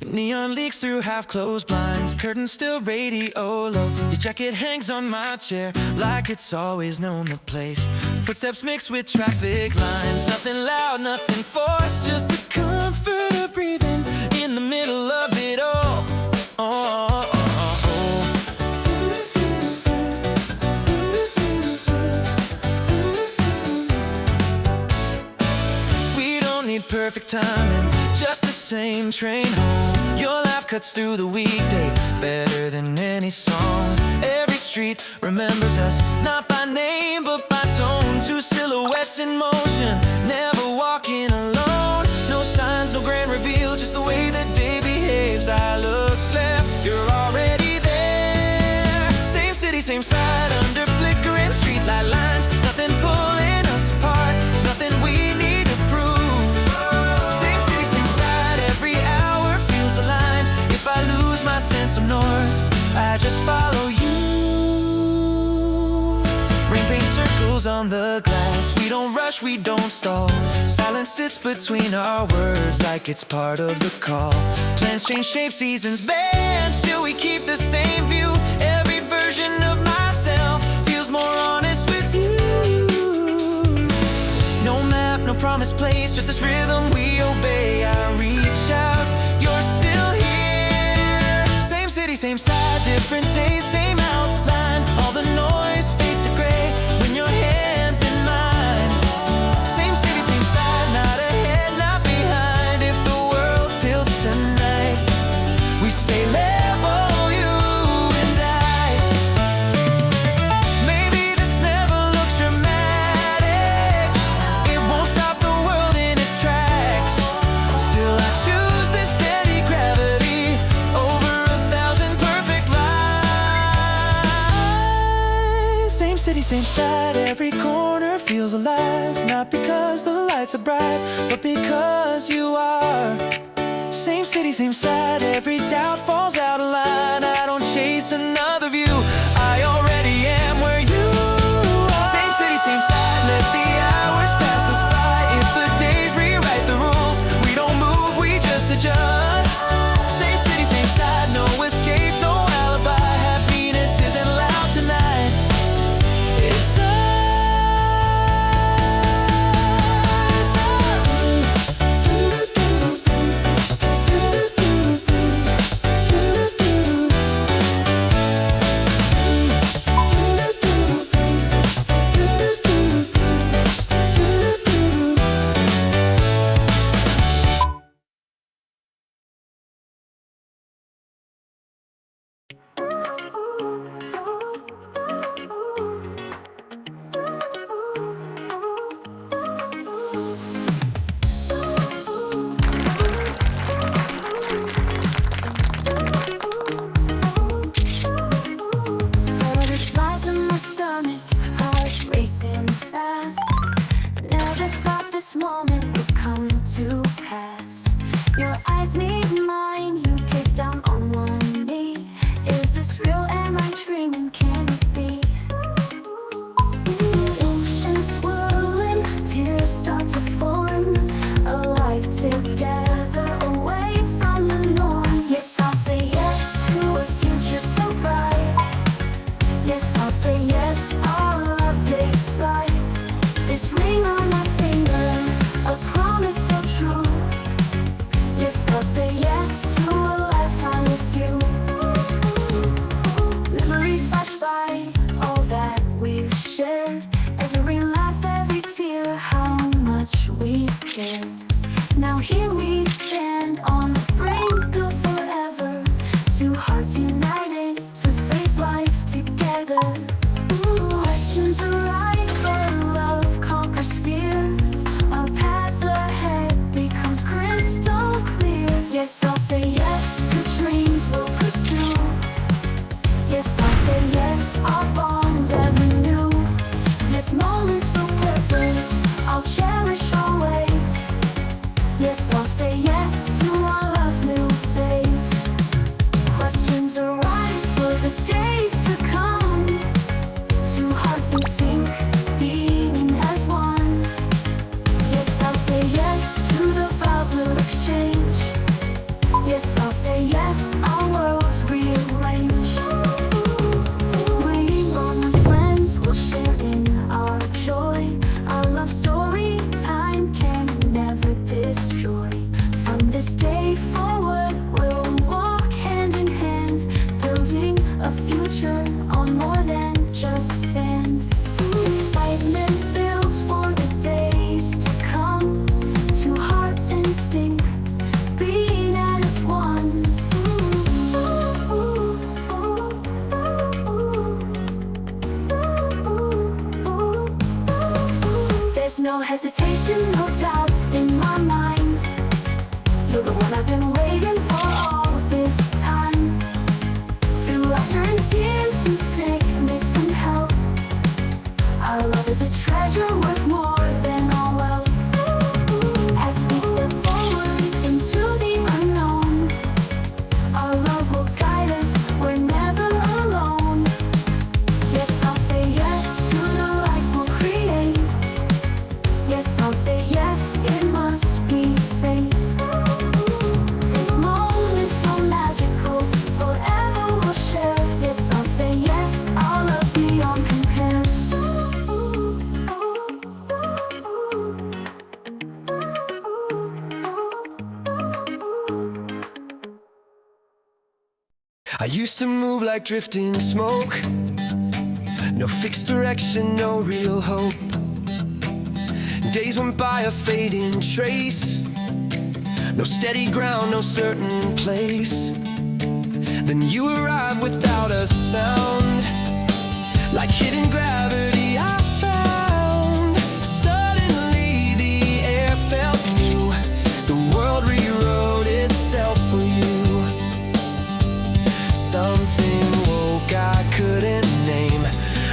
Neon leaks through half-closed blinds, curtains still radio low. Your jacket hangs on my chair like it's always known the place. Footsteps mixed with traffic lines, nothing loud, nothing forced, just the comfort of breathing in the middle of it all. We don't need perfect timing, just the same train home. Your laugh cuts through the weekday better than any song. Every street remembers us, not by name but by tone. Two silhouettes in motion, never walking alone. No signs, no grand reveal, just the way the day behaves. I look left, you're already there. Same city, same side, under flickering streetlight lines. Nothing pulling us apart, nothing we need to prove. Same city, same side, every hour feels aligned. If I lose my sense of north, I just follow you. Rain paint circles on the glass. We don't rush, we don't stall. Silence sits between our words like it's part of the call. Plans change shape, seasons bend, still we keep the same view. Every version of myself feels more honest with you. No map, no promised place, just this rhythm we obey. I reach out, you're still here. Same city, same side, different days, same outline. All the noise fades to gray when your hand's in mine. Same city, same side, not ahead, not behind. If the world tilts tonight, we stay level, you and I. Maybe this never looks dramatic, it won't stop the world in its tracks. Still I choose this steady gravity over 1,000 perfect lives. Same city, same side, every corner feels alive. Not because the lights are bright, but because you are. Same city, same side, every doubt falls out of line. I don't chase another view, I already am where you are. Same city, same side, let the hours pass us by. If the days rewrite the rules, we don't move, we just adjust. Same city, same side, no escape, no alibi. Happiness isn't loud tonight, it's us. Butterflies in my stomach, heart racing fast. Never thought this moment would come to pass. Your eyes meet mine, you get down on one knee. Is this real? Am I dreaming? Can it be? Ocean swirling, tears start to form. Alive together, away from the norm. Yes, I'll say yes to a future so bright. Yes, I'll say yes, our love takes flight. This ring on my finger, a promise so true. Yes, I'll say yes to a lifetime with you. Memories flash by, all that we've shared. Every laugh, every tear, how much we've cared. Now here we stand on the brink of forever. Two hearts united to face life together. Questions arise, but love conquers fear. Our path ahead becomes crystal clear. Yes, I'll say yes to dreams we'll pursue. Yes, I'll say yes, our bond ever new. This moment so perfect, I'll cherish always. Yes, I'll say yes to our love's new phase. Questions arise for the days to come. Two hearts in sync, being as one. Yes, I'll say yes to the vows we'll exchange. Yes, No hesitation, no doubt in my mind. You're the one I've been waiting for all this time. Through laughter and tears and sickness and health, our love is a treasure worth more than all wealth. As we step forward into the unknown, our love will guide us, we're never alone. Yes, I'll say yes to the life we'll create. Yes, I'll say yes, it must be fate. This moment is so magical, forever we'll share. Yes, I'll say yes, our love beyond compare. I used to move like drifting smoke. No fixed direction, no real hope. Days went by a fading trace. No steady ground, no certain place. Then you arrived without a sound. Like hidden gravity I found. Suddenly the air felt new. The world rewrote itself for you. Something woke I couldn't name.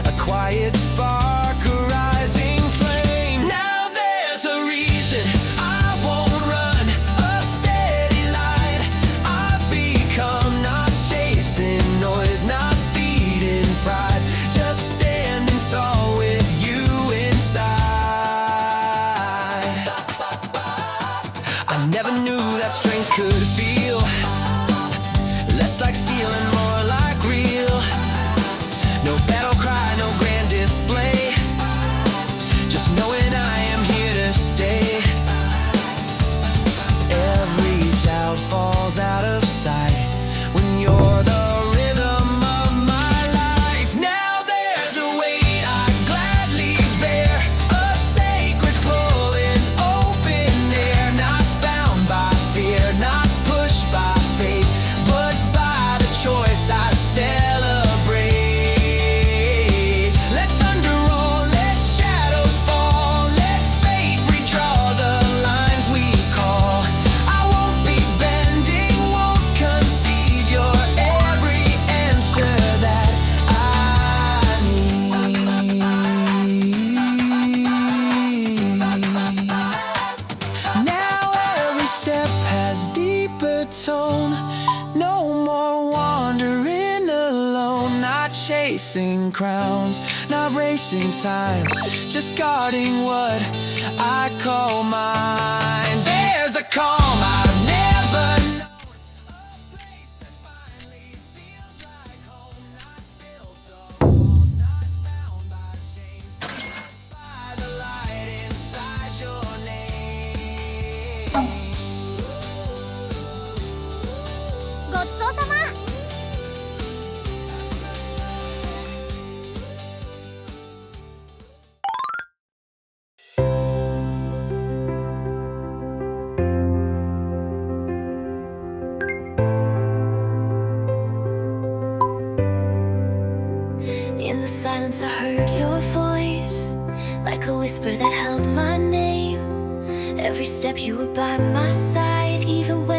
A quiet spark, a rising flame. Now there's a reason I won't run. A steady light I've become. Not chasing noise, not feeding pride. Just standing tall with you inside. I never knew that strength could feel less like steel and more like real. No battle cry, no grand display. Just knowing I am here to stay. Every doubt falls out of sight when you're the rhythm of my life. Now there's a weight I gladly bear. A sacred pull in open air. Not bound by fear, not pushed by fate, but by the choice I celebrate. Let thunder roll, let shadows fall, let fate redraw the lines we call. I won't be bending, won't concede. You're every answer that I need. Now every step has deeper tone. No more wandering alone. Not chasing crowns, not racing time. Just guarding what I call mine. There's a calm I've never known. A place that finally feels like home. Not built of walls, not bound by chains. By the light inside your name. ごちそうさま。In the silence I heard your voice, like a whisper that held my name. Every step you were by my side, even when